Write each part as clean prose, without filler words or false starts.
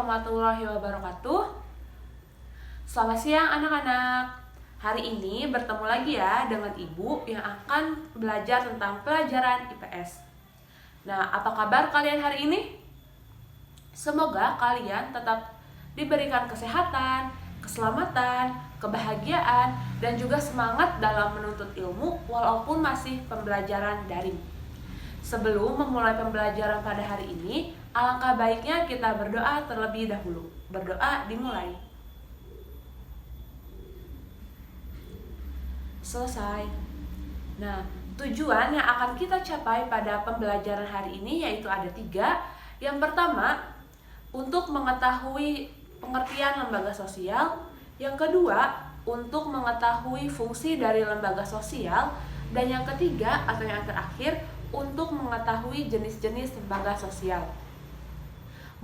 warahmatullahi wabarakatuh. Selamat siang anak-anak. Hari ini bertemu lagi ya dengan Ibu yang akan belajar tentang pelajaran IPS. Nah, apa kabar kalian hari ini? Semoga kalian tetap diberikan kesehatan, keselamatan, kebahagiaan, dan juga semangat dalam menuntut ilmu walaupun masih pembelajaran daring. Sebelum memulai pembelajaran pada hari ini, alangkah baiknya kita berdoa terlebih dahulu. Berdoa dimulai. Selesai. Nah, tujuan yang akan kita capai pada pembelajaran hari ini yaitu ada 3. Yang pertama, untuk mengetahui pengertian lembaga sosial. Yang kedua, untuk mengetahui fungsi dari lembaga sosial. Dan yang ketiga atau yang terakhir, untuk mengetahui jenis-jenis lembaga sosial.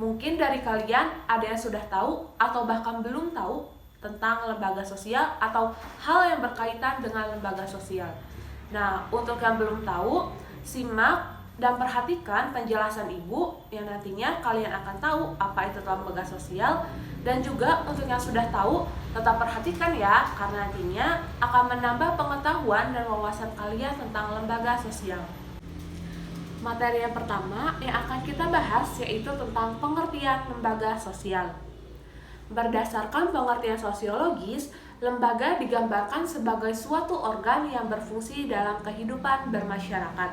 Mungkin dari kalian ada yang sudah tahu atau bahkan belum tahu tentang lembaga sosial atau hal yang berkaitan dengan lembaga sosial. Nah, untuk yang belum tahu, simak dan perhatikan penjelasan Ibu yang nantinya kalian akan tahu apa itu lembaga sosial. Dan juga untuk yang sudah tahu, tetap perhatikan ya, karena nantinya akan menambah pengetahuan dan wawasan kalian tentang lembaga sosial. Materi yang pertama yang akan kita bahas yaitu tentang pengertian lembaga sosial. Berdasarkan pengertian sosiologis, lembaga digambarkan sebagai suatu organ yang berfungsi dalam kehidupan bermasyarakat.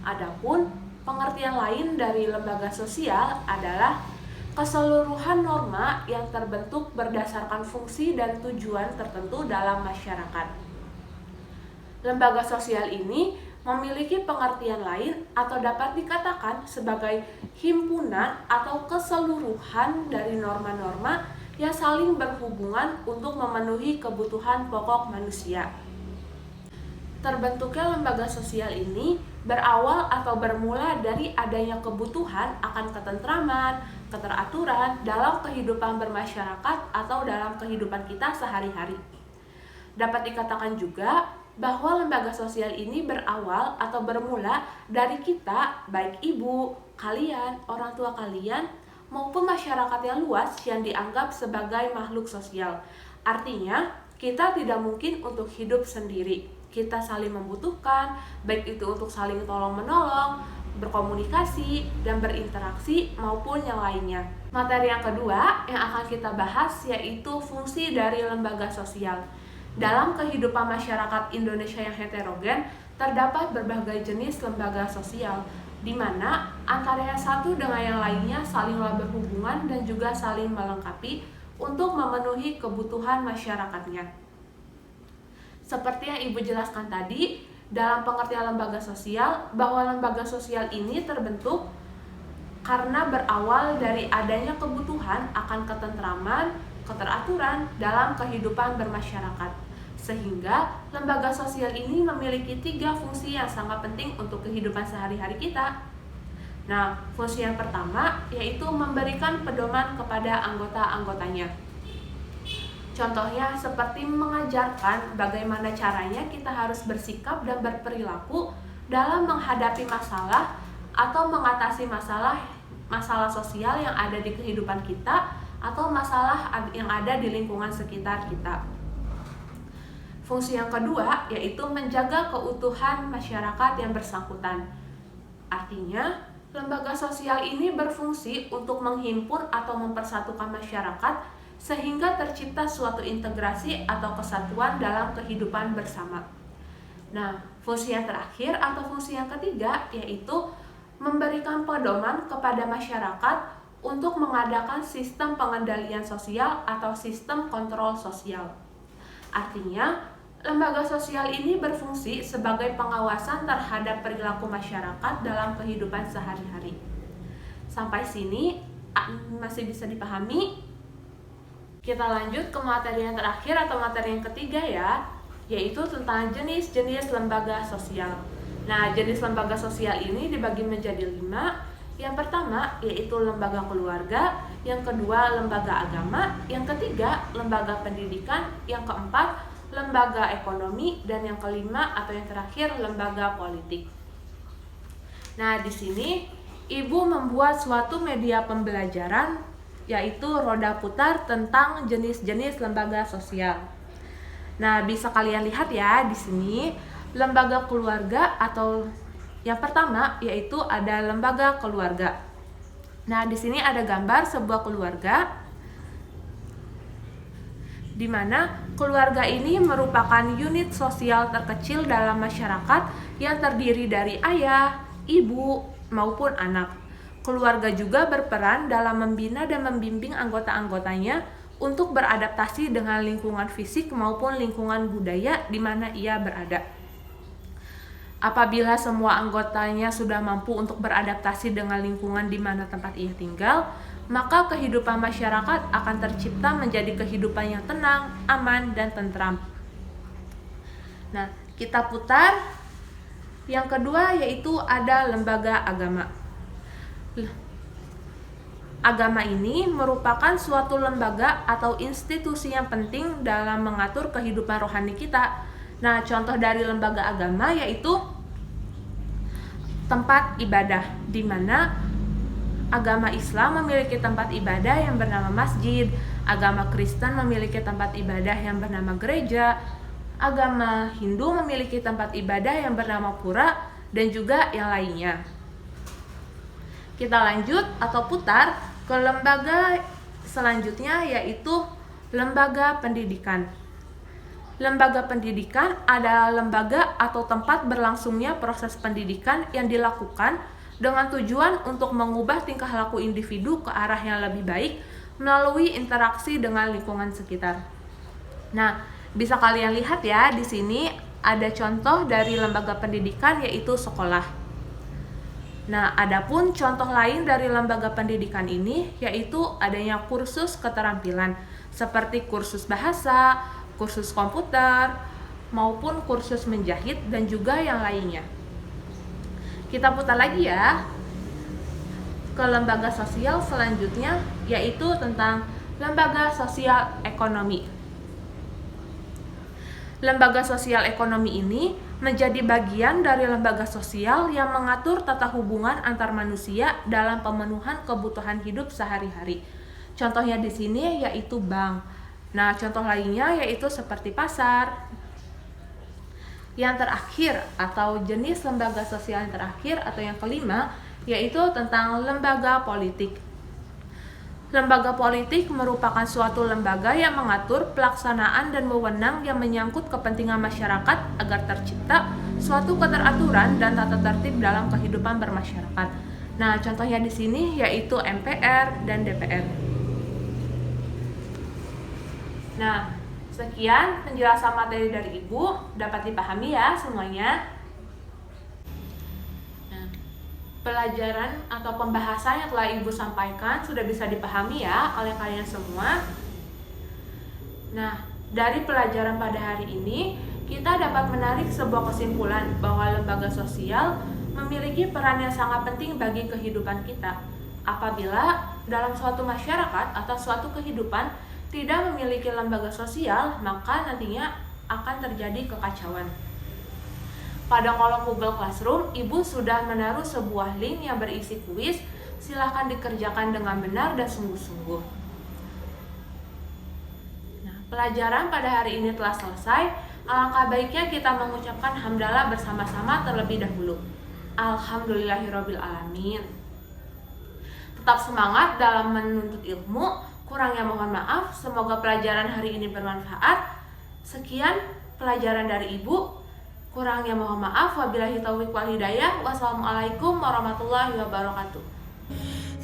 Adapun pengertian lain dari lembaga sosial adalah keseluruhan norma yang terbentuk berdasarkan fungsi dan tujuan tertentu dalam masyarakat. Lembaga sosial ini memiliki pengertian lain atau dapat dikatakan sebagai himpunan atau keseluruhan dari norma-norma yang saling berhubungan untuk memenuhi kebutuhan pokok manusia. Terbentuknya lembaga sosial ini berawal atau bermula dari adanya kebutuhan akan ketentraman, keteraturan dalam kehidupan bermasyarakat atau dalam kehidupan kita sehari-hari. Dapat dikatakan juga bahwa lembaga sosial ini berawal atau bermula dari kita, baik ibu, kalian, orang tua kalian, maupun masyarakat yang luas yang dianggap sebagai makhluk sosial. Artinya, kita tidak mungkin untuk hidup sendiri. Kita saling membutuhkan, baik itu untuk saling tolong-menolong, berkomunikasi, dan berinteraksi, maupun yang lainnya. Materi yang kedua yang akan kita bahas yaitu fungsi dari lembaga sosial. Dalam kehidupan masyarakat Indonesia yang heterogen, terdapat berbagai jenis lembaga sosial, di mana antara yang satu dengan yang lainnya salinglah berhubungan dan juga saling melengkapi untuk memenuhi kebutuhan masyarakatnya. Seperti yang Ibu jelaskan tadi, dalam pengertian lembaga sosial, bahwa lembaga sosial ini terbentuk karena berawal dari adanya kebutuhan akan ketentraman, keteraturan dalam kehidupan bermasyarakat. Sehingga lembaga sosial ini memiliki 3 fungsi yang sangat penting untuk kehidupan sehari-hari kita. Nah, fungsi yang pertama yaitu memberikan pedoman kepada anggota-anggotanya. Contohnya seperti mengajarkan bagaimana caranya kita harus bersikap dan berperilaku dalam menghadapi masalah atau mengatasi masalah sosial yang ada di kehidupan kita atau masalah yang ada di lingkungan sekitar kita. Fungsi yang kedua yaitu menjaga keutuhan masyarakat yang bersangkutan. Artinya, lembaga sosial ini berfungsi untuk menghimpun atau mempersatukan masyarakat sehingga tercipta suatu integrasi atau kesatuan dalam kehidupan bersama. Nah, fungsi yang terakhir atau fungsi yang ketiga yaitu memberikan pedoman kepada masyarakat untuk mengadakan sistem pengendalian sosial atau sistem kontrol sosial. Artinya, lembaga sosial ini berfungsi sebagai pengawasan terhadap perilaku masyarakat dalam kehidupan sehari-hari. Sampai sini masih bisa dipahami? Kita lanjut ke materi yang terakhir atau materi yang ketiga ya, yaitu tentang jenis-jenis lembaga sosial. Nah, jenis lembaga sosial ini dibagi menjadi 5. Yang pertama yaitu lembaga keluarga, yang kedua lembaga agama, yang ketiga lembaga pendidikan, yang keempat lembaga ekonomi, dan yang kelima atau yang terakhir lembaga politik. Nah, di sini Ibu membuat suatu media pembelajaran yaitu roda putar tentang jenis-jenis lembaga sosial. Nah, bisa kalian lihat ya di sini lembaga keluarga atau yang pertama yaitu ada lembaga keluarga. Nah, di sini ada gambar sebuah keluarga di mana keluarga ini merupakan unit sosial terkecil dalam masyarakat yang terdiri dari ayah, ibu, maupun anak. Keluarga juga berperan dalam membina dan membimbing anggota-anggotanya untuk beradaptasi dengan lingkungan fisik maupun lingkungan budaya di mana ia berada. Apabila semua anggotanya sudah mampu untuk beradaptasi dengan lingkungan di mana tempat ia tinggal, maka kehidupan masyarakat akan tercipta menjadi kehidupan yang tenang, aman, dan tentram. Nah, kita putar. Yang kedua yaitu ada lembaga agama. Agama ini merupakan suatu lembaga atau institusi yang penting dalam mengatur kehidupan rohani kita. Nah, contoh dari lembaga agama yaitu tempat ibadah, di mana agama Islam memiliki tempat ibadah yang bernama masjid, agama Kristen memiliki tempat ibadah yang bernama gereja, agama Hindu memiliki tempat ibadah yang bernama pura, dan juga yang lainnya. Kita lanjut atau putar ke lembaga selanjutnya yaitu lembaga pendidikan. Lembaga pendidikan adalah lembaga atau tempat berlangsungnya proses pendidikan yang dilakukan dengan tujuan untuk mengubah tingkah laku individu ke arah yang lebih baik melalui interaksi dengan lingkungan sekitar. Nah, bisa kalian lihat ya di sini ada contoh dari lembaga pendidikan yaitu sekolah. Nah, adapun contoh lain dari lembaga pendidikan ini yaitu adanya kursus keterampilan seperti kursus bahasa, kursus komputer, maupun kursus menjahit dan juga yang lainnya. Kita putar lagi ya ke lembaga sosial selanjutnya yaitu tentang lembaga sosial ekonomi. Lembaga sosial ekonomi ini menjadi bagian dari lembaga sosial yang mengatur tata hubungan antar manusia dalam pemenuhan kebutuhan hidup sehari-hari. Contohnya di sini yaitu bank. Nah, contoh lainnya yaitu seperti pasar. Yang terakhir atau jenis lembaga sosial yang terakhir atau yang kelima yaitu tentang lembaga politik. Lembaga politik merupakan suatu lembaga yang mengatur pelaksanaan dan wewenang yang menyangkut kepentingan masyarakat agar tercipta suatu keteraturan dan tata tertib dalam kehidupan bermasyarakat. Nah, contohnya di sini yaitu MPR dan DPR. Nah, sekian penjelasan materi dari Ibu, dapat dipahami ya semuanya. Pelajaran atau pembahasan yang telah Ibu sampaikan sudah bisa dipahami ya oleh kalian semua. Nah, dari pelajaran pada hari ini, kita dapat menarik sebuah kesimpulan bahwa lembaga sosial memiliki peran yang sangat penting bagi kehidupan kita. Apabila dalam suatu masyarakat atau suatu kehidupan tidak memiliki lembaga sosial, maka nantinya akan terjadi kekacauan. Pada kolom Google Classroom, Ibu sudah menaruh sebuah link yang berisi kuis. Silakan dikerjakan dengan benar dan sungguh-sungguh. Nah, pelajaran pada hari ini telah selesai. Alangkah baiknya kita mengucapkan hamdalah bersama-sama terlebih dahulu. Alhamdulillahirabbil alamin. Tetap semangat dalam menuntut ilmu. Kurangnya mohon maaf. Semoga pelajaran hari ini bermanfaat. Sekian pelajaran dari Ibu. Kurangnya mohon maaf. Wabillahi taufiq wal hidayah. Wassalamualaikum warahmatullahi wabarakatuh.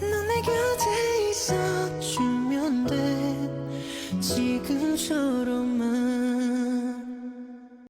넌 내 곁에 있어주면 돼 지금처럼만